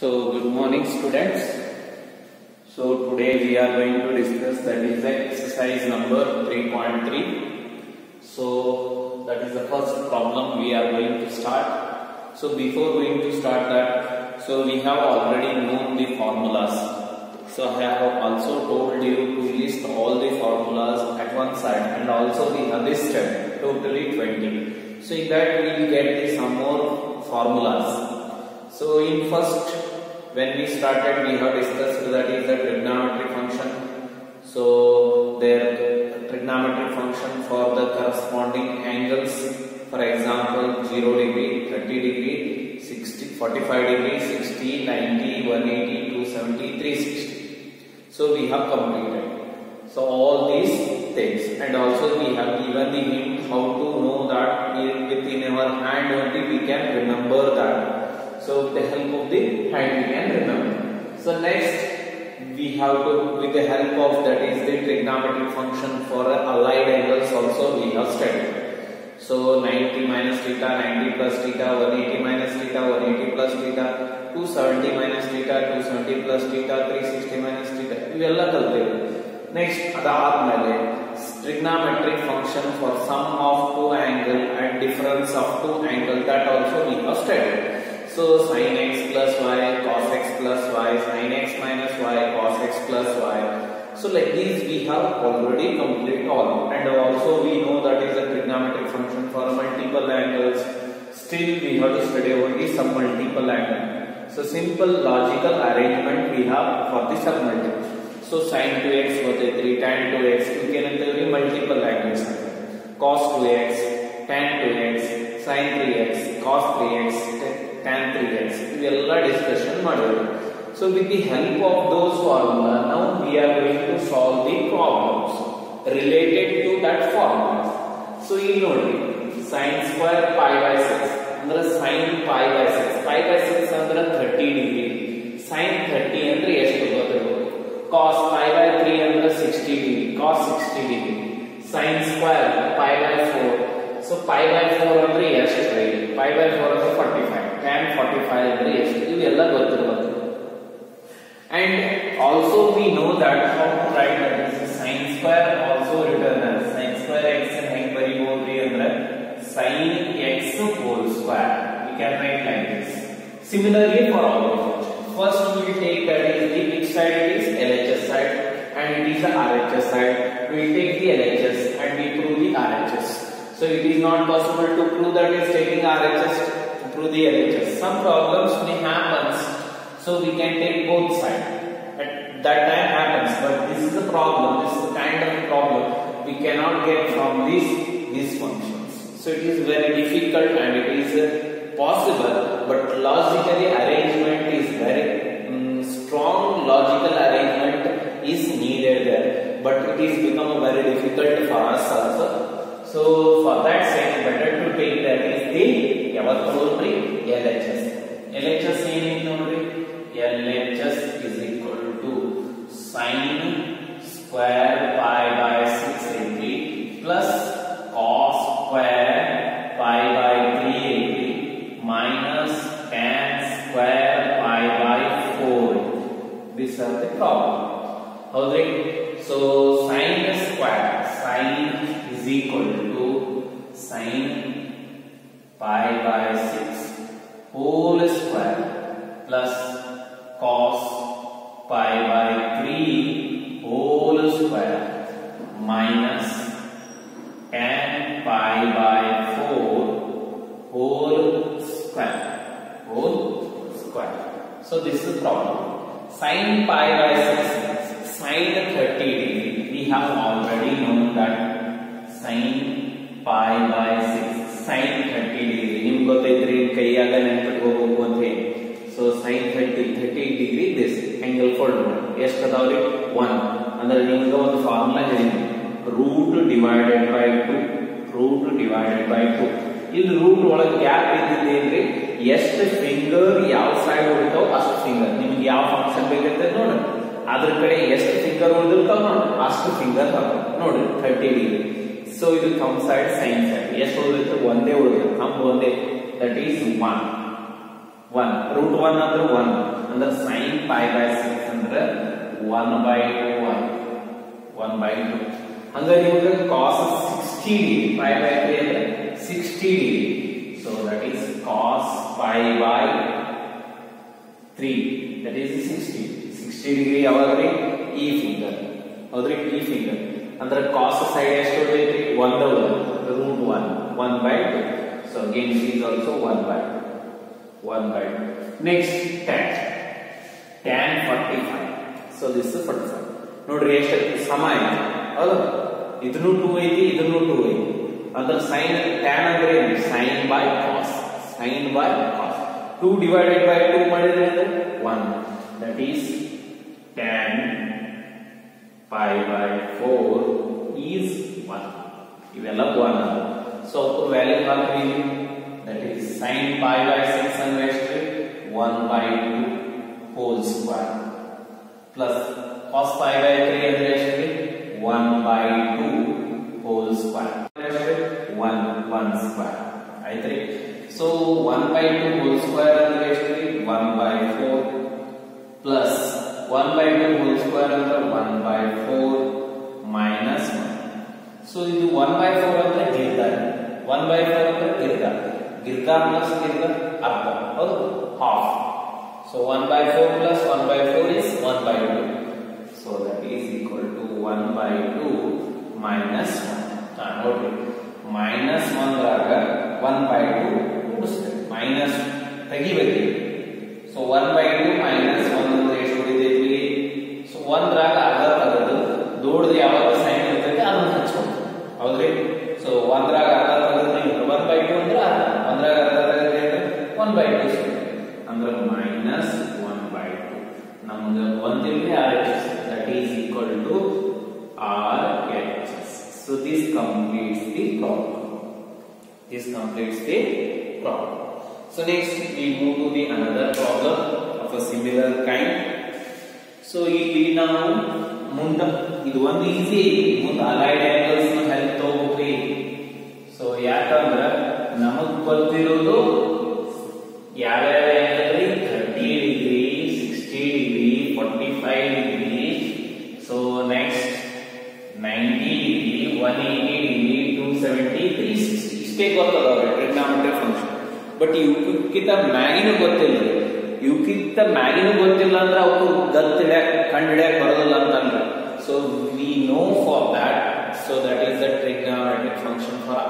So good morning students. So today we are going to discuss that is the exercise number 3.3. So that is the first problem we are going to start. So before going to start that, so we have already known the formulas. So I have also told you to list all the formulas at one side, and also we have listed totally 20. So in that we will get some more formulas. So in first, when we started, we have discussed that is the trigonometric function. So their trigonometric function for the corresponding angles, for example 0 degree, 30 degree, 60, 45 degree, 60, 90, 180, 270, 360. So we have completed. So all these things, and also we have given the hint how to know that within our hand only we can remember that. So with the help of the hand we can remember. So next we have to, with the help of that is the trigonometric function for allied angles also we have studied. So 90 minus theta, 90 plus theta, 180 minus theta, 180 plus theta, 270 minus theta, 270 plus theta, 360 minus theta. ಇವೆಲ್ಲ ಕಲಿತೇವೆ. Next ಅದಾದ್ಮೇಲೆ trigonometric function for sum of two angle and difference of two angle, that also we have studied. So sin x plus y, cos x plus y, sin x minus y, cos x plus y. So like these we have already completed all, and also we know that is a trigonometric function for multiple angles. Still we have to study only some multiple angle. So simple logical arrangement we have for the submultiple. So sin 2x bate 3, tan 2x you can enter multiple angles. Cos 2x, tan 2x, sin 3x, cos 3x, tan 3x. We all discussion model. So with the help of those formula, now we are going to solve the problems related to that formula. So you know sin square pi by 6 ಅಂದ್ರೆ sin pi by 6, pi by 6 ಅಂದ್ರೆ 30 degree, sin 30 ಅಂದ್ರೆ ಎಷ್ಟು ಗೊತ್ತಿರಬೇಕು, cos pi by 3 ಅಂದ್ರೆ 60 degree, cos 60 degree, sin square pi by 4. So pi by 4 ಅಂದ್ರೆ ಎಷ್ಟು, pi by 4 ಅಂದ್ರೆ 45, tan 45 ಅಂದ್ರೆ ಎಷ್ಟು, ಇವೆಲ್ಲ ಗೊತ್ತಿರಬೇಕು. And also we know that how to write that is sin square also written as sin square x and ಹೆಂಗ್ ಬರಿಬಹುದು ಅಂದ್ರೆ sin x whole square. We can write like this. Similarly for all of it. First we will take that is the which side it is, LHS side, and it is the RHS side. We will take the LHS and we prove the RHS. So it is not possible to prove that is taking RHS to prove the LHS. Some problems may happen, so we can take both sides. At that time happens, but this is a problem. This is a kind of problem we cannot get from these functions. So it is very difficult and it is possible, but logically arrangement is very strong. Logical arrangement is needed there, but it is become very difficult for us also. So for that sake, better to take that is the LHS. LHS ಏನೇನು ನೋಡ್ರಿ, LHS is equal to sin square pi by 680 plus cos square pi by 380 minus tan square pi by 4. These are the problem. Okay, so sin square, sin is equal to sin pi by 6 whole square plus cos pi by 3 whole square minus tan pi by 4 whole square. So this is the problem. Sin pi by 6 sin 30 degree. We have already known that sin pi by 6 sin 30 degree. ನಿಮ್ಗೆ ಗೊತ್ತೈತ್ರಿ, ಕೈಯಾಗ ನೆನಪಿಟ್ಕೋಬೇಕು ಅಂತ ಹೇಳಿ. So sin 30 degree this angle fold ಮಾಡಿ ಎಷ್ಟು ಅದಾವ್ರಿ 1. ಅಂದ್ರೆ ನಿಮ್ಗೆ ಒಂದು ಫಾರ್ಮುಲಾ ಹೇಳಿದ್ವಿ, root divided by 2. ಇಲ್ಲಿ ರೂಟ್ ಒಳಗೆ ಗ್ಯಾಪ್ ಇದ್ದಿದ್ದೇನ್ರಿ, ಎಷ್ಟು ಫಿಂಗರ್ ಯಾವ ಸೈಡ್ ಉಳಿತಾವ ಅಷ್ಟು ಫಿಂಗರ್. ನಿಮ್ಗೆ ಯಾವ ಫಂಕ್ಷನ್ ಬೇಕಂತ ನೋಡ್ರಿ, ಅದ್ರ ಕಡೆ ಎಷ್ಟು ಫಿಂಗರ್ ಉಳಿದಿರ್ತಾವ ನೋಡ್ರಿ, ಅಷ್ಟು ಫಿಂಗರ್ ನೋಡ್ರಿ 30 ಡಿಗ್ರಿ. ಸೊ ಇದು ಕಮ್ ಸೈಡ್ ಸೈನ್ ಸೈಡ್ ಎಷ್ಟು ಉಳಿದಿರ್ತದೆ, ಒಂದೇ ಉಳಿದಿರ್ತದೆ, ಕಮ್ ಒಂದೇ, ದಟ್ ಈಸ್ 1. ರೂಟ್ 1 ಅಂದ್ರೆ 1 ಅಂದ್ರೆ sin pi by 6 ಅಂದ್ರೆ 1 by 2 1 by 2 ಅಂದ್ರೆ ನಿಮಗೆ cos 60 pi by 3 ಅಂದ್ರೆ 60 so that is cos pi by 3 that is 60 degree ಯಾವಾಗ್ರಿ ಈ ಫಿಗರ್ ಹೌದ್ರಿ ಈ ಫಿಗರ್ ಅಂದ್ರೆ cos ಸೈಡ್ ಎಷ್ಟು ಐತಿ 1 root 1 by 2 so again it is also 1 by 2 next tan 45 so this is 45 ನೋಡ್ರಿ ಎಷ್ಟು ಸಮ ಐತಿ ಹೌದು ಇದನ್ನು 2 ಐತಿ ಇದನ್ನು 2 ಐತಿ ಅಂದ್ರೆ sin tan ಅಂದ್ರೆ sin by cos 2 divided by 2 ಮಾಡಿದ್ರೆ 1 that is tan pi by 4 is 1 ಇವೆಲ್ಲ 1 so value ಹಾಕ್ರಿ that is sin pi by 6 ಅಂದ್ರೆ ಎಷ್ಟು 1 by 2 whole square plus cos pi by 3 ಅಂದ್ರೆ ಎಷ್ಟು 1 by 2 whole square 1 square ಆಯ್ತ್ರಿ so 1 by 2 whole square ಅಂದ್ರೆ ಎಷ್ಟು 1 by 4 plus 1 by 2 whole square ಅಂದ್ರೆ 1 by 4 minus 1 so ಇದು 1 by 4 ಅಂದ್ರೆ ಗಿರ್ದಾರ 1 by 4 ಅಂದ್ರೆ ಗಿರ್ದಾರ plus ಗಿರ್ದಾರ ಅರ್ಧ ಹೌದು half so 1 by 4 plus 1 by 4 is 1 by 2 so that is equal to 1 by 2 minus 1 ನೋಡ್ರಿ minus 1 ರಾಗ 1 by 2 ಕೂಡಿಸ್ಬೇಕು minus ತೆಗಿಬೇಕು so 1 by 2 minus 1 ಅಂದ್ರೆ ಎಷ್ಟು ಉಳಿದೈತಿ so 1 ರಾಗ ಅರ್ಧ ತೆಗೆದು ದೊಡ್ಡದು ಯಾವಾಗ ಸೈನ್ ಇರ್ತೈತೆ ಅದನ್ನ ಹಚ್ಕೊಂಡು ಹೌದ್ರಿ so 1 ರಾಗ ಅರ್ಧ ತೆಗೆದ್ರೆ 1 by 2 ಅಂದ್ರೆ ಅರ್ಧ 1 ರಾಗ ಅರ್ಧ ತೆಗೆದ್ರೆ 1 by 2 ಅಂದ್ರೆ minus 1 by 2 ನಮಗೆ 1 ಇಲ್ಲಿ RHS that is equal to RHS so this completes the problem so next we move to the another problem of a similar kind so ಇಲ್ಲಿ ನಾವು ಮುಂದ ಇದು ಒಂದು ಈಸಿ ಮುಂದ ಅಲೈಡ್ ಆಂಗಲ್ಸ್ ನ ಹೆಲ್ಪ್ ತಗೋಬೇಕು ಸೊ ಯಾಕಂದ್ರೆ ನಮಗ್ ಗೊತ್ತಿರೋದು ಯಾವ್ಯಾವ angle 30 degree 60 degree 45 degree so next 90 degree 180 degree 270 360 ಇಷ್ಟೇ ಗೊತ್ತದವ್ರೆ ಟ್ರಿಗ್ನಾಮೆಟ್ರಿ ಫಂಕ್ಷನ್ ಬಟ್ ಇವಕ್ಕಿಂತ ಮ್ಯಾಗಿನೂ ಗೊತ್ತಿಲ್ಲ ಇವಕ್ಕಿಂತ ಮ್ಯಾಗಿನೂ ಗೊತ್ತಿಲ್ಲ ಅಂದ್ರೆ ಅವಕ್ಕೆ ಕಂಡುಹಿಡಿಯಕ್ ಬರೋದಿಲ್ಲ ಅಂತಂದ್ರೆ so we know for that so that is the trigonometric function for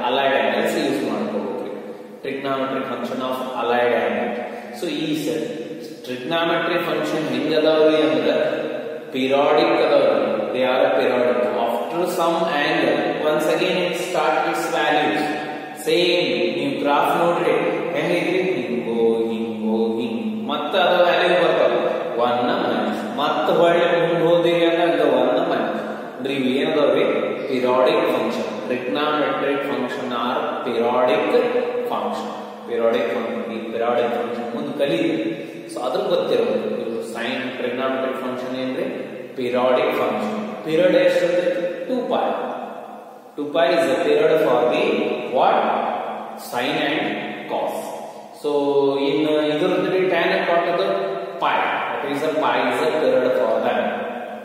allied angles use ಮಾಡ್ಕೋಬೇಕು trigonometric function of allied angle so ಈ ಟ್ರಿಗ್ನಾಮೆಟ್ರಿ ಫಂಕ್ಷನ್ ಹೆಂಗದಾವ್ರಿ ಅಂದ್ರೆ periodic ಅದಾವ್ರಿ they are periodic after some angle once again it starts its values same ನೀವು graph ನೋಡ್ರಿ ಹೆಂಗೈತ್ರಿ ಹಿಂಗೋ ಮತ್ತೆ ಅದ value ಬರ್ತಾವ 1 minus ಮತ್ತೆ ಹೊಳ್ಳಿ ಮುಂದೆ ಹೋದಿರಿ ಅಂದ್ರೆ 1 ಮೈನಸ್ ಅಂದ್ರೆ ಇವು ಏನದಾವ್ರಿ periodic function trigonometric function are periodic function ಈ periodic function ಮುಂದೆ ಕಲಿತೀವಿ ಸೊ ಅದ್ರ ಗೊತ್ತಿರೋದು sin trigonometric function ಏನ್ರಿ periodic function period ಎಷ್ಟು 2 pi is the period for the what sin and cos so in idurudri tan and cot is pi that is a pi is a period for that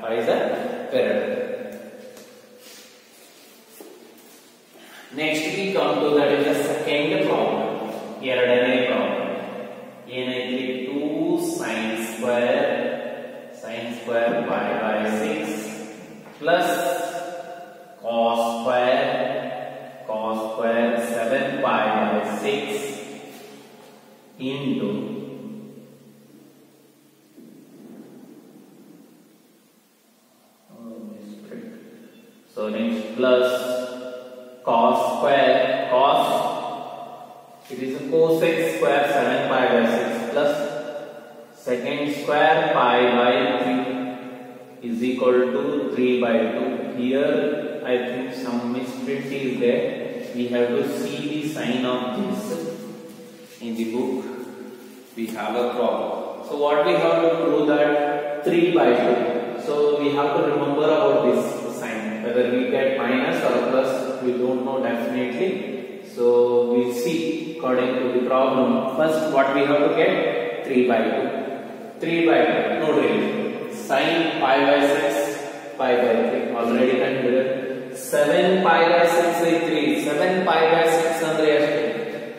pi is a period next we come to that is the second problem ಎರಡನೇ problem ಏನೈತಿ 2 sin square pi by 6 plus cos square 7 pi by 6 into so next plus cos square it is a cosec square 7 pi by 6 plus secant square pi by 3 is equal to 3 by 2 here I think some misprint is there we have to see the sign of this in the book we have a problem so what we have to prove that 3 by 2 so we have to remember about this sign whether we get minus or plus we don't know definitely so we see according to the problem. First, what we have to get 3 by 2. 3 by 2. Nodri. Sin pi by 6, pi by 3. Already considered. 7 pi by 6 by 3. 7 pi by 6 andre ashte.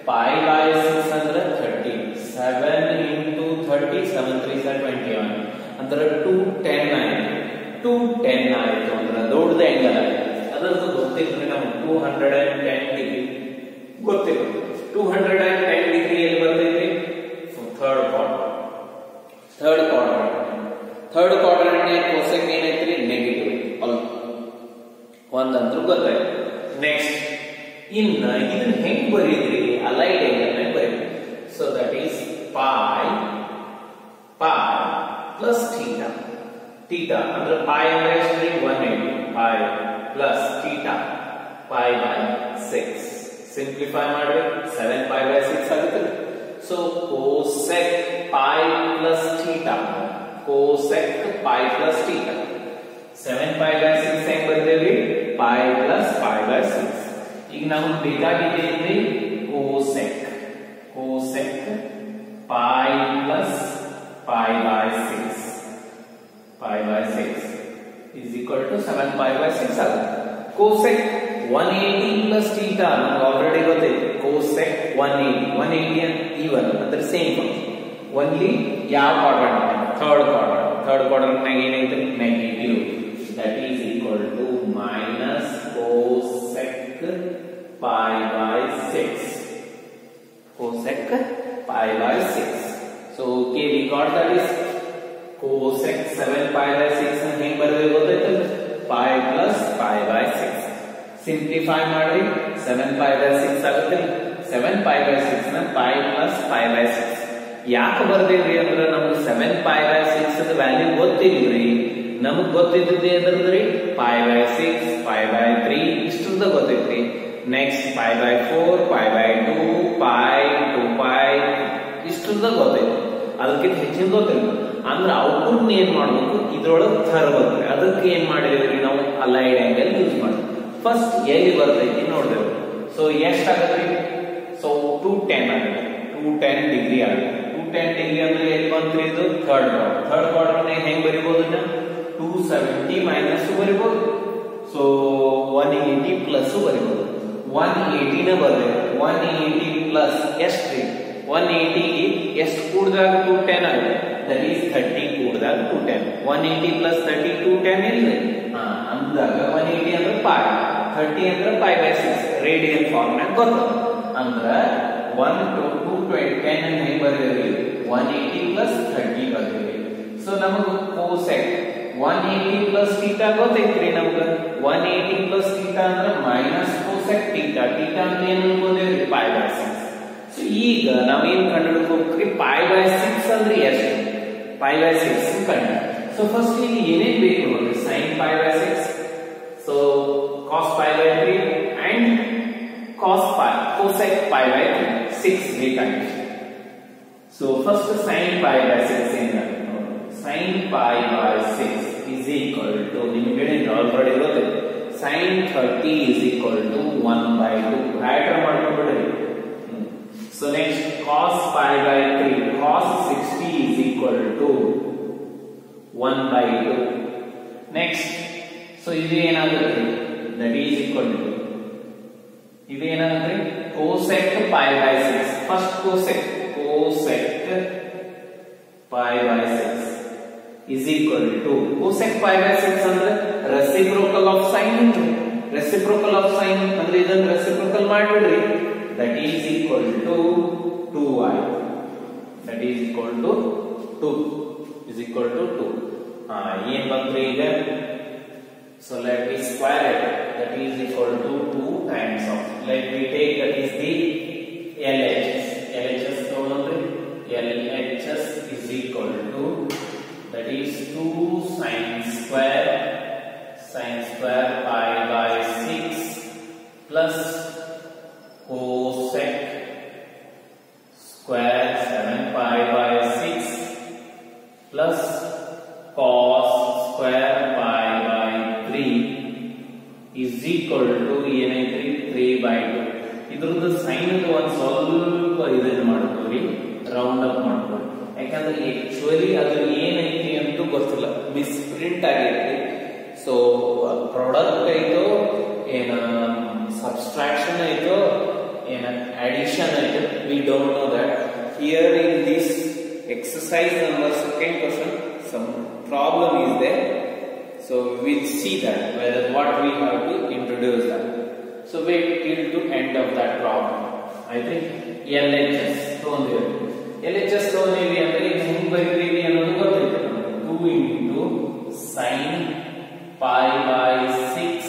Pi by 6 andre 30. 7 into 30, 7 3 are 21. Andre 210 ಆಯಿತು. 210 ಆಯಿತು ಅಂದ್ರೆ ದೊಡ್ಡದು angle ಆಯಿತು. ಅದರದ್ದು ಗೊತ್ತಿದ್ರೆ ನಮಗೆ 210 degree ಗೊತ್ತಿಲ್ಲ. 210 degree ಎಲ್ಲಿ ಬರ್ತೈತಿ? Third quadrant. ಥರ್ಡ್ ಕ್ವಾಡ್ರೆಂಟ್ ನೇ ಕೋಸೆಕ್ ಏನೈತ್ರಿ? ನೆಗೆಟಿವ್ ಅಲ್ಲ. ಒಂದಂತೂ ಗೊತ್ತಾಯ್ತು. ನೆಕ್ಸ್ಟ್ ಇನ್ನ ಇದನ್ನ ಹೆಂಗ್ ಬರೀದ್ರಿ? ಅಲೈಡ್ ಆಂಗಲ್ ಬರೀದ್ರಿ. So that is pi plus theta. Theta ಅಂದ್ರೆ pi ಅಂದ್ರೆ ಎಷ್ಟು? 180. pi plus theta pi by 6. Simplify ಮಾಡಿ 7 pi by 6 ಆಗುತ್ತೆ. So cosec pi plus theta. cosec pi plus theta. 7 pi by 6 ಹೆಂಗ್ ಬರ್ತೇವಿ? pi plus pi by 6. ಈಗ ನಾವು ಬೇಕಾಗಿದೆ ಅಂದ್ರೆ cosec pi plus pi by 6. pi by 6 is equal to 7 pi by 6 ಆಗುತ್ತೆ. cosec 180 plus theta ನಮಗೆ already ಗೊತ್ತೈತೆ. cosec 180 and even ಅಂದ್ರೆ same only ಯಾವ ಕ್ವಾಡ್ರೆಂಟ್? ಥರ್ಡ್ ಕ್ವಾಡ್ರೆಂಟ್ ನಾಗ ಏನೈತೆ? Negative. That is equal to minus cosec pi by 6. cosec pi by 6. So okay, we got that is cosec 7 pi by 6 ನ ಹೆಂಗ್ ಬರಬೇಕು ಗೊತ್ತೈತೆ? pi plus pi by 6. Simplify ಮಾಡಿ 7 pi by 6 ಆಗುತ್ತೆ. 7 pi by 6 ನ pi plus pi by 6 ಯಾಕೆ ಬರ್ದೇವ್ರಿ ಅಂದ್ರೆ ನಮ್ಗೆ 7 pi by 6 the value ಗೊತ್ತಿಲ್ರಿ. ನಮಗ್ ಗೊತ್ತಿದ್ದದ್ದು ಏನಂದ್ರಿ? pi by 6, pi by 3 ಇಷ್ಟುದ ಗೊತ್ತೈತ್ರಿ. Next pi by 4, pi by 2, pi 2 pi ಇಷ್ಟುದ ಗೊತ್ತೈತಿ. ಅದಕ್ಕಿಂತ ಹೆಚ್ಚಿನ ಗೊತ್ತಿಲ್ಲ ಅಂದ್ರೆ ಔಟ್ಪುಟ್ ಏನ್ ಮಾಡ್ಬೇಕು? ಇದ್ರೊಳಗೆ ತರಬೇಕು. ಅದಕ್ಕೆ ಏನ್ ಮಾಡಿದ್ರಿ ನಾವು? ಅಲೈಡ್ ಆಂಗಲ್ ಯೂಸ್ ಮಾಡ್ತೀವಿ. ಫಸ್ಟ್ ಎಲ್ಲಿ ಬರ್ತೈತಿ ನೋಡ್ದೇವು. ಸೊ ಎಷ್ಟಾಗತ್ರಿ? ಸೊ 210 ಆಗುತ್ತೆ. 210 ಡಿಗ್ರಿ ಆಗುತ್ತೆ. 210 ಡಿಗ್ರಿ ಅಂದ್ರೆ ಎಲ್ಲಿ ಬಂತ್ರಿ? ಇದು ಥರ್ಡ್ ಕ್ವಾಡ್ರೆಂಟ್ ಹೆಂಗ್ ಬರಿಬಹುದು? 270 ಮೈನಸ್ ಬರಿಬಹುದು. ಸೊ 180 ಪ್ಲಸ್ ಬರಿಬಹುದು. 180 ನ ಬರಬೇಕು. 180 ಪ್ಲಸ್ ಎಷ್ಟ್ರಿ? 180 ಎಷ್ಟು ಕೂಡಿದಾಗ 210 ಆಗುತ್ತೆ? ದಟ್ ಈಸ್ 30 ಕೂಡಿದಾಗ 210. 180 ಪ್ಲಸ್ 30 210 ಇಲ್ರಿ? ಅಂದಾಗ 180 ಅಂದ್ರೆ pi, 30 ಅಂದ್ರೆ pi by 6 ರೇಡಿಯನ್ ಫಾರ್ಮ್ಯಾಟ್ ಗೊತ್ತ. ಅಂದ್ರ 1 to 210 ಅನ್ನು ಹೆಂಗ್ ಬರೆದ್ರಿ? 180 ಪ್ಲಸ್ 30 ಬರೆದ್ರಿ. ಸೊ ನಮಗೆ cosec 180 ಪ್ಲಸ್ ಥೀಟಾ ಗೊತ್ತೈತ್ರಿ ನಮ್ಗೆ. 180 ಪ್ಲಸ್ ಥೀಟಾ ಅಂದ್ರೆ ಮೈನಸ್ cosec ಥೀಟಾ. ಥೀಟಾ ಅಂತ ಏನು ಅನ್ಕೋದೇವ್ರಿ? pi by 6. ಸೊ ಈಗ ನಾವೇನ್ ಕಂಡುಹಿಡಿದ್ರಿ? pi by 6 ಅಂದ್ರೆ ಎಷ್ಟು? pi by 6 ಕಂಡು. ಸೊ ಫಸ್ಟ್ ಇಲ್ಲಿ ಏನೇನ್ ಬೇಕು ನೋಡ್ರಿ? sin pi by 6, so cos pi by 3 and cosec pi by 3. 6 ಬೇಕಾಗಿದೆ. So first sin pi by 6 ಏನ? sin pi by 6 is equal to ನಿಮಗೆ ಆಲ್ರೆಡಿ ಗೊತ್ತಿದೆ. sin 30 is equal to 1 by 2. ಆಯ್ತು ಮಾಡ್ಕೊಂಡ್ಬಿಡ್ರಿ. So next cos pi by 3, cos 60 is equal to 1 by 2. Next, so ಇದು ಏನಾಗುತ್ತೆ? That is equal to ಇದು ಏನಾಗುತ್ತೆ? cosec pi by 6. First cosec pi by 6 is equal to cosec pi by 6 ಅಂದ್ರೆ reciprocal of sin. reciprocal of sin ಅಂದ್ರೆ ಇದನ್ನ reciprocal ಮಾಡ್ಬಿಡ್ರಿ. That is equal to 2i. That is equal to 2. Is equal to 2. ಏನ್ ಬಂದ್ರಿ ಈಗ? So let me square it. That is equal to 2 times of. Let me take that is the LHS. LHS ನೋಡ್ರಿ. LHS is equal to that is 2 sin square pi by 6 plus cosec square 7 pi by 6 plus cos square pi by 3 is equal to 3 by 2. ಇದ್ರದ್ದು sign ಒಂದು ಸ್ವಲ್ಪ ಇದನ್ನ ಮಾಡ್ಕೊಳ್ಳಿ, round up ಮಾಡ್ಕೊಳ್ಳಿ. ಯಾಕಂದ್ರೆ actually ಅದು ಏನೈತಿ ಅಂತ ಗೊತ್ತಿಲ್ಲ, ಮಿಸ್ಪ್ರಿಂಟ್ ಆಗೈತಿ. ಸೊ ಪ್ರಾಡಕ್ಟ್ ಐತೋ ಏನ ಸಬ್ಸ್ಟ್ರಾಕ್ಷನ್ ಐತೋ ಏನ ಅಡಿಷನ್ ಐತೋ, we don't know that. Here in this exercise number second question some problem is there, so we'll see that whether what we have to introduce that. So wait till to end of that problem. I think LHS ತೊಗೊಂಡಿವಿ. LHS ತೊಗೊಂಡಿವಿ ಅಂದ್ರೆ ಹೆಂಗ್ ಬರೀತೀವಿ ಅನ್ನೋದು ಗೊತ್ತಿದೆ. 2 into sin pi by 6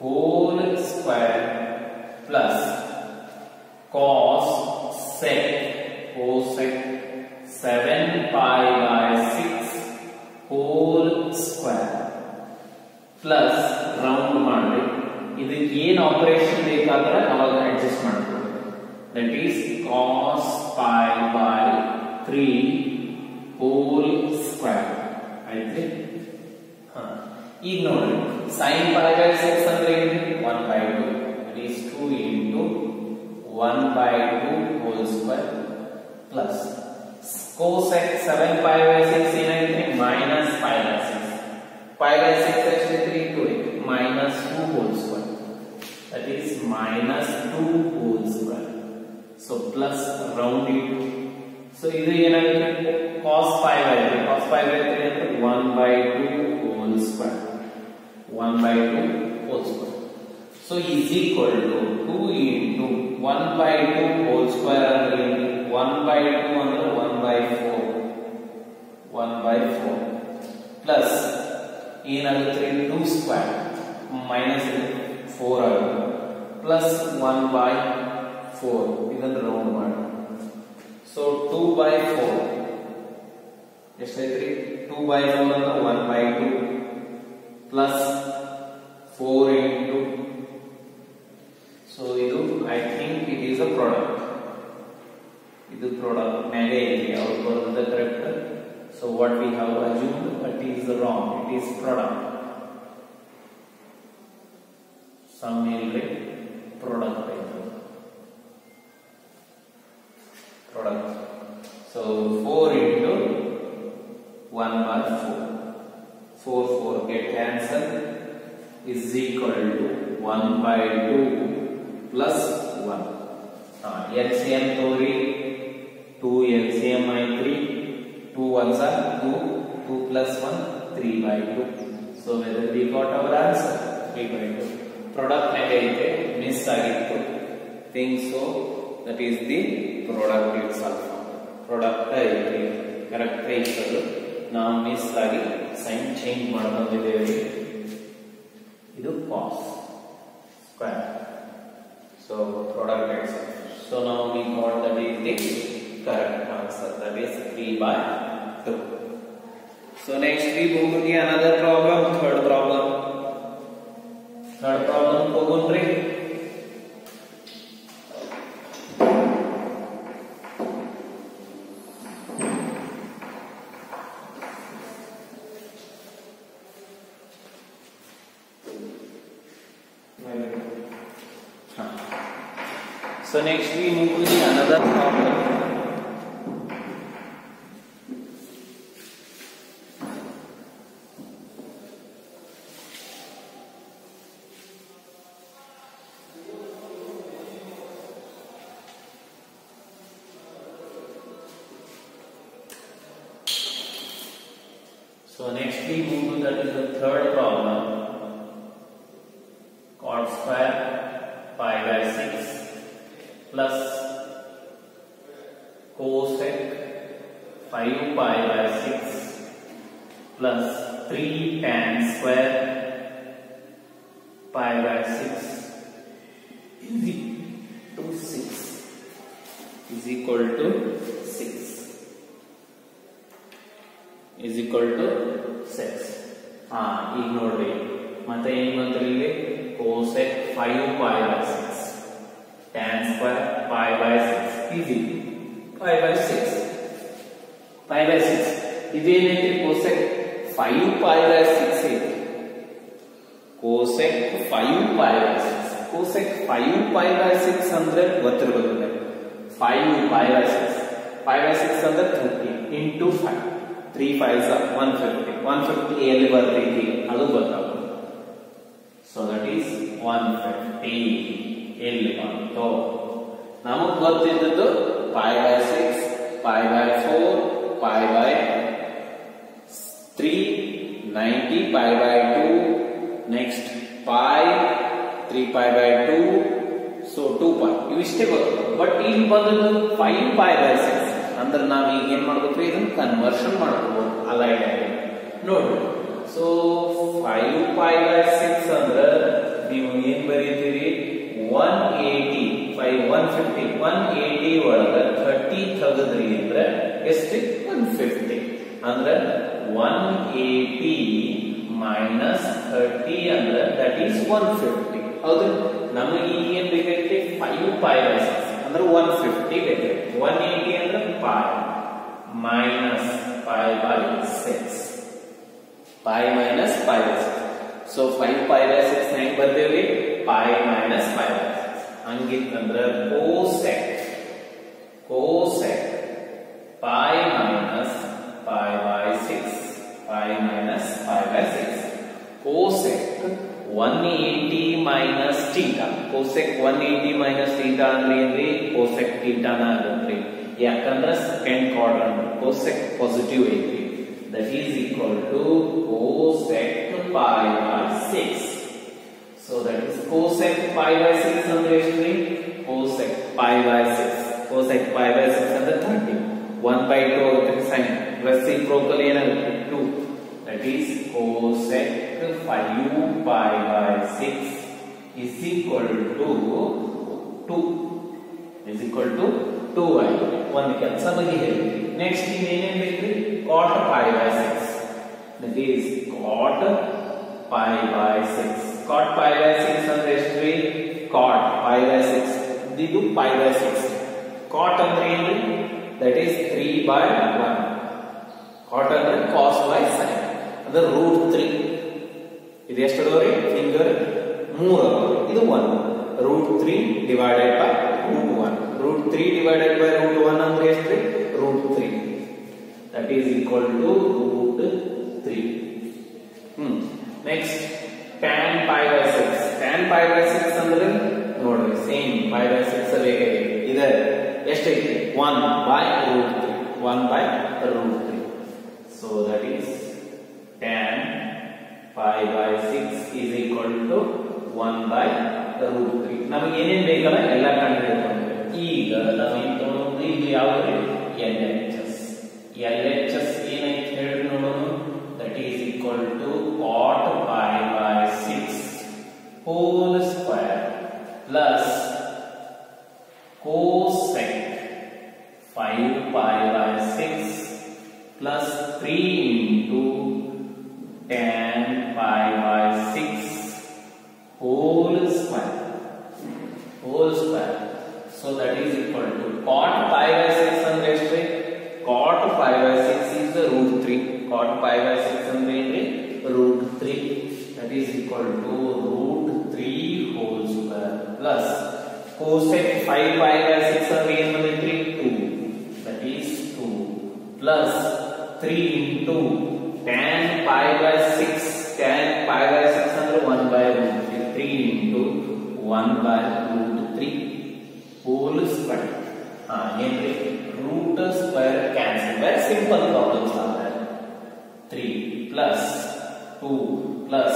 whole square plus cos sec cosec 7 pi by 6 whole square plus round ಮಾಡಿ ಇದಕ್ಕೆ ಏನು operation ಬೇಕಾದ್ರೆ ಅವಾಗ adjust ಮಾಡ್ಕೊಳ್ಳಿ. That is cos pi by 3 whole square ಆಯ್ತು. ಈಗ ನೋಡಿ sin pi by 6 ಅಂದ್ರೆ 1/2, that is 2 into 1/2 whole square plus cosec 7 pi by 6 ಏನಾಗುತ್ತೆ minus pi by 6. pi by 6 actually 3 to 8 minus 2 whole square, that is minus 2 whole square. So plus round it. So ಇದು ಏನಾಗುತ್ತೆ cos pi by 3 ಅಂದ್ರೆ 1/2 whole square 1/2 whole square. So is equal to 2 into 1/2 whole square ಅಂದ್ರೆ 1/2 ಅಂದ್ರೆ 1/4 plus ಏನಾಗುತ್ತೆ 2 square minus 4 ಆಗುತ್ತೆ plus 1/4 ಇದನ್ನು round ಮಾಡಿ. So 2/4 ಎಷ್ಟೈತ್ರಿ 2/4 ಅಂದ್ರೆ 1/2 plus 4 into, so ಇದು I think it is a product. ಇದು ಪ್ರಾಡಕ್ಟ್ ಮೇಲೆ ಇದೆ ಅವರು ಬರೆದ correct. So what we have assumed that is wrong, it is product. Sum ಇಲ್ರಿ ಪ್ರಾಡಕ್ಟ್ ಆಯ್ತು product. So 4 into 1/4 4 get cancel is equal to 1/2 plus 1. LCM ತೋರಿ 2 LCM I 3 2 ones are 2 2 plus 1 3/2. So whether we got our answer 3/2. Product negate miss ಆಗಿತ್ತು. Think so that is the product itself. Product ಐತಿ correct ಐತದು, ನಾವು miss ಆಗಿ sign change ಮಾಡ್ಕೊಂಡಿದ್ದೇವೆ. ಇದು cos square. So product itself. So now we got that is the correct answer, that is 3/2. So next we move to another problem, third problem ತಗೊಂಡ್ರಿ. So next we move to the another problem. So next we move to that is the third problem. Cot square pi by 6 plus cosec 5 pi by 6 plus 3 tan square pi by 6 is equal to 6 is equal to 6. ಈಗ ನೋಡ್ರಿ ಮತ್ತೆ ಏನ್ ಬಂತು ಇಲ್ಲಿ cosec 5 pi by 6 tan square pi by 6 easy pi by 6 ಇದೇನೈತಿ cosec 5 pi by 6 ಐತಿ cosec 5 pi by 6 cosec 5 pi by 6 ಅಂದ್ರೆ ಗೊತ್ತಿರಬೇಕು. 5 pi by 6 pi by 6 ಅಂದ್ರೆ 30 into 5 3 5s are 150 150 ಎಲ್ಲಿ ಬರ್ತೈತಿ ಅದು ಗೊತ್ತಾಗಬೇಕು. ಸೊ ದಟ್ ಈಸ್ 150 ಎಲ್ಲಿ ಬಂತು ನಮಗೆ ಗೊತ್ತಿದ್ದದ್ದು pi by 6 pi by 4 pi by 3 90 pi by 2 next pi 3 pi by 2 so 2 pi ಇವಿಷ್ಟೇ ಗೊತ್ತು. ಬಟ್ ಇಲ್ಲಿ ಬಂದದ್ದು 5 pi by 6 ಅಂದ್ರೆ ನಾವ್ ಈಗ ಏನ್ ಮಾಡ್ಬೇಕು ಇದನ್ನ ಕನ್ವರ್ಷನ್ ಮಾಡ್ಕೋಬಹುದು ಅಲೈಡ್ ಆಗಿ ನೋಡಿ. ಸೊ 5 pi by 6 ಅಂದ್ರೆ ನೀವು ಏನ್ ಬರೀತೀರಿ 180 5 150 180 ಒಳಗ 30 ತೆಗೆದ್ರಿ ಅಂದ್ರೆ ಎಷ್ಟು 150 ಅಂದ್ರೆ 180 minus 30 ಅಂದ್ರೆ that is 150 ಹೌದು. ನಮಗೆ ಈಗ ಏನ್ ಬೇಕಾಗಿತ್ತು 5 pi by 6 ಅಂದ್ರೆ 150 ಬೇಕಾಗಿತ್ತು. 180 ಅಂದ್ರೆ pi minus pi by 6 pi minus pi by 6 so 5 pi by 6 ಹೆಂಗ್ ಬರ್ದೇವಿ pi minus pi by 6 ಹಂಗಿತ್ತಂದ್ರೆ cosec pi minus pi by 6 pi minus pi by 6 cosec 180 minus theta cosec 180 minus theta ಅಂದ್ರೆ ಏನ್ರಿ cosec theta ನ ಆಗುತ್ತೆ. ಯಾಕಂದ್ರೆ second quadrant cosec positive ಐತಿ that is equal to cosec pi by 6 so that is cosec pi by 6 ಅಂದ್ರೆ ಎಷ್ಟ್ರಿ cosec pi by 6 cosec pi by 6 ಅಂದ್ರೆ 30 1 by 2 ಆಗುತ್ತೆ sin reciprocal ಏನಾಗುತ್ತೆ 2 that is cosec 5 pi by 6 is equal to 2 ಆಗಿದೆ. ಒಂದು ಕೆಲಸ ಬಗ್ಗೆ ಹೇಳಿ ನೆಕ್ಸ್ಟ್ ಇನ್ನೇನೇನ್ ಬೇಕ್ರಿ cot pi by 6 that is cot pi by 6 cot pi by 6 ಅಂದ್ರೆ ಎಷ್ಟ್ರಿ cot pi by 6 ಇದು pi by 6 cot ಅಂದ್ರೆ ಏನು that is 3 by 1 cot ಅಂದ್ರೆ cos by sin ಅಂದ್ರೆ √3 ಇದು ಎಷ್ಟು ಅದಾವ್ರಿ ಫಿಂಗರ್ 3 ಅದಾವ ಇದು 1 √3 divided by √1 √3 divided by √1 ಅಂದ್ರೆ ಎಷ್ಟು √3 that is equal to √3 next tan pi by 6 ಅಂದ್ರೆ ನೋಡ್ರಿ ಸೇಮ್ pi by 6 ಬೇಕಾಗಿದೆ ಇದೆ ಎಷ್ಟೈತಿ 1 by √3 so that is tan pi by 6 is equal to 1 by √3 ನಮಗೆ ಏನೇನ್ ಬೇಕಲ್ಲ ಎಲ್ಲ ಕಂಡುಹಿಡಿಯಬೇಕು. ಈಗ ನಾವೇನ್ ತಗೊಂಡ್ವಿ ಇದು ಯಾವುದು LHS ಏನೈತೆ ಹೇಳ್ರಿ ನೋಡೋಣ that is equal to cot pi by 6 whole square plus cosec 5 pi by 6 plus 3 into tan pi by 6 whole square so that is equal to cot pi by 6 ಅಂದ್ರೆ ಎಷ್ಟು cot pi by 6 is the √3 cot pi by 6 ಅಂದ್ರೆ ಏನ್ರಿ √3 that is equal to √3 whole square plus cosec 5 pi by 6 ಅಂದ್ರೆ ಏನು ಬಂದೈತ್ರಿ 2 that is 2 plus 3 into tan pi by 6 tan pi by 6 ಅಂದ್ರೆ 1 by √3 3 into 1 by √3 whole square ಏನ್ರಿ root square cancel very simple problems are there 3 plus 2 plus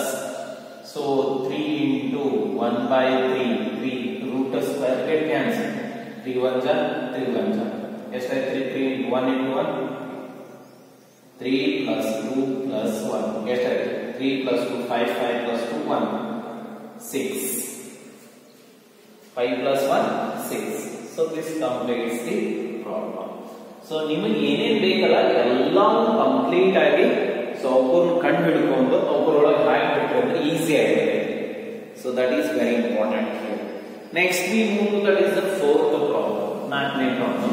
so 3 into 1 by 3 root square get cancelled 3 1 ja 3 1 ja ಎಷ್ಟಾಯ್ತು 3 1 into 1 3 plus 2 plus 1 ಎಷ್ಟಾಯ್ತು 3 plus 2 5 5 plus 2 1 6 5 plus 1 6 so this completes the problem. So ನಿಮಗೆ ಏನೇನ್ ಬೇಕಲ್ಲ ಎಲ್ಲವೂ complete ಆಗಿ so ಅವರನ್ನು ಕಂಡು ಹಿಡ್ಕೊಂಡು ಅವರೊಳಗೆ ಹಾಕಿಬಿಟ್ರೆ ಅಂದ್ರೆ ಈಸಿ ಆಗಿದೆ. So that is very important. Next we move that is the fourth problem 4ನೇ problem.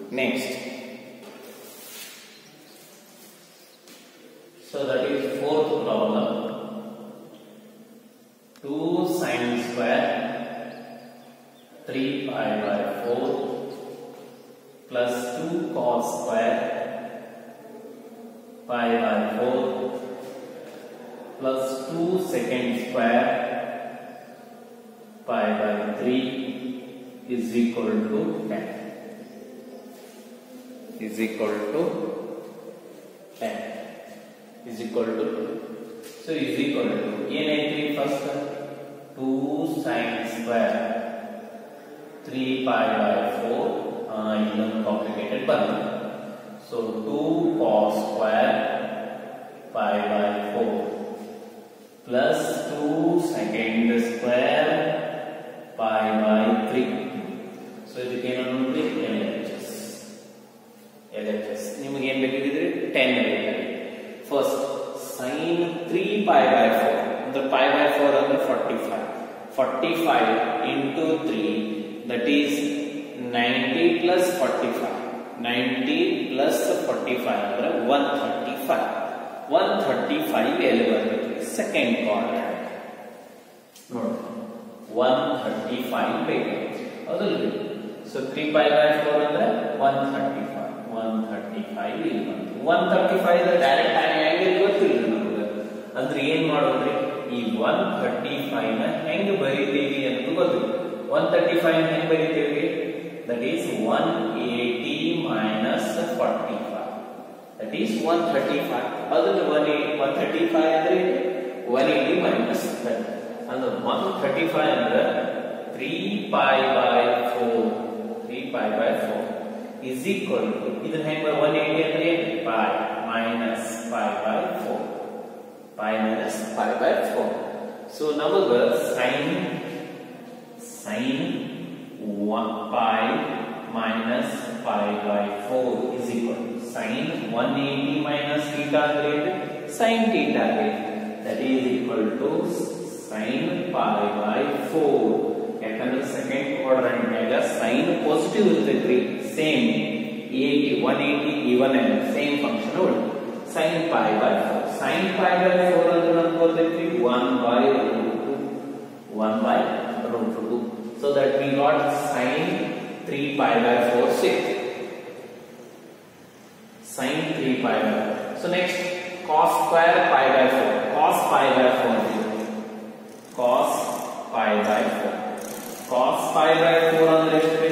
Next, so that is fourth problem. 2 sin square 3 pi by 4 plus 2 cos square pi by 4 plus 2 secant square pi by 3 is equal to 10. Is equal to 10. Is equal to 2. So is equal to ಏನಾಯ್ತು first 2 sin square 3 pi by 4 ಇನ್ನೊಂದು complicated ಬಂತು. So 2 cos square pi by 4 plus 2 secant square pi by 3. So ಇದಕ್ಕೆ ಏನು ನೋಡಿ LHS ನಿಮಗೆ ಏನು ಬೇಕಿದ್ರೆ 10 ಬೇಕಾಗಿದೆ. ಫಸ್ಟ್ sin 3 pi by 4 ಅಂದ್ರೆ pi by 4 ಅಂದ್ರೆ 45 into 3 that is 90 plus 45 ಅಂದ್ರೆ 135 ಎಲ್ಲಿ ಬರುತ್ತೆ ಸೆಕೆಂಡ್ ಕ್ವಾಡ್ರೆಂಟ್ ನೋಡಿ 135 ಬೇಕು ಹೌದಲ್ರಿ. ಸೊ 3 pi by 4 ಅಂದ್ರೆ 135 ಇಲ್ಲಿ ಬಂತು. 135 ಡೈರೆಕ್ಟ್ ಆಂಗಲ್ ಗೊತ್ತಿಲ್ಲ ನಮಗೆ, ಅಂದ್ರೆ ಏನ್ ಮಾಡೋದ್ರಿ ಈ 135 ನ ಹೆಂಗ್ ಬರೀತೀವಿ ಅಂತ ಗೊತ್ತಿಲ್ಲ. 135 ನ ಹೆಂಗ್ ಬರೀತೀವಿ that is 180 minus 45 that is 135. ಅದನ್ನ 135 ಅಂದ್ರೆ 180 minus 30 ಅಂದ್ರೆ 135 ಅಂದ್ರೆ 3 pi by 4 is equal to ಇದನ್ನ ಹೆಂಗ್ 180 ಅಂದ್ರೆ pi minus pi by 4 pi minus pi by 4. So ನಮಗ sin 1 pi minus pi by 4 is equal to sin 180 minus theta ಅಂದ್ರೆ sin theta that is equal to sin pi by 4. ಯಾಕಂದ್ರೆ second quadrant ನಾಗ sine positive ಇರ್ತೈತ್ರಿ. Same 180 even and same function ನೋಡಿ sin pi by 4. sin pi by 4 ಅಂದ್ರೆ ನಮ್ಗೆ ಗೊತ್ತೈತ್ರಿ 1/√2. So that we got sin 3 pi by 4 6. Sin 3 pi by 4. So next cos square pi by 4. Cos pi by 4. Cos pi by 4. Cos pi by 4 ಅಂದ್ರೆ ಎಷ್ಟು?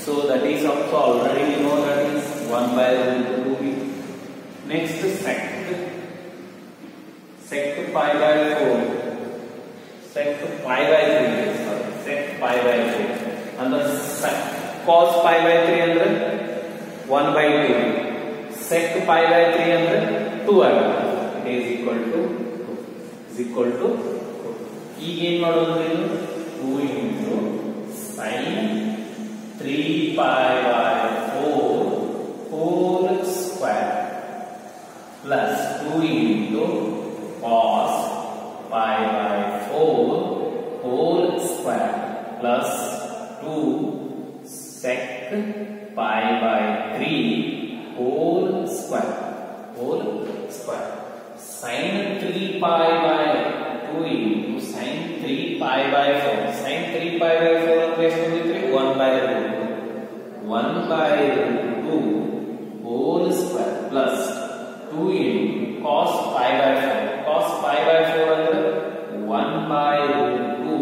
So that is also already you know that is 1/√2. Next sec pi by 4. Sec pi by 3. Sorry, sec pi by 3. ಅಂದ್ರೆ cos pi by 3 ಅಂದ್ರೆ 1/2. Sec pi by 3 ಅಂದ್ರೆ 2 ಆಗುತ್ತೆ. It is equal to 2. ಈಗ ಏನ್ ಮಾಡೋದು ಇದು 2 into sin 3 pi by 4 whole square plus 2 into cos pi by 4 whole square plus 2 sec pi by 3 whole square sin 3 pi by 2 into sin 3 pi by 4. sin 3 pi by 4 ಅಂದ್ರೆ ಎಷ್ಟು ಬಂದಿತ್ರಿ 1/√2 whole square plus 2 into cos pi by 4. cos pi by 4 ಅಂದ್ರೆ 1/√2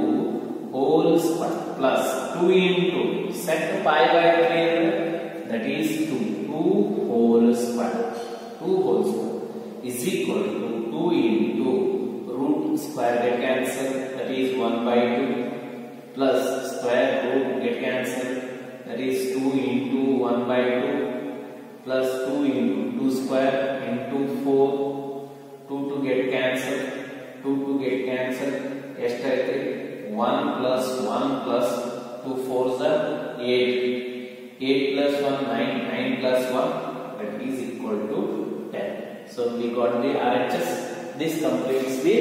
whole square plus 2 into sec pi by 3 that is 2 whole square is equal to 2 into root square get cancelled that is 1/2 plus square root get cancelled that is 2 into 1/2 plus 2 into 2 square into 4 2 get cancelled 2 get cancelled ಎಷ್ಟಾಯ್ತು 1 plus 1 plus 2 4s are 8 plus 1 9 plus 1 that is equal to 10. So we got the RHS. This completes the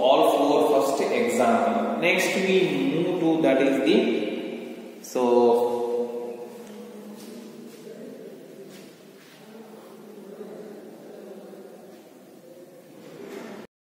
all 4 first exam. Next we move to that is the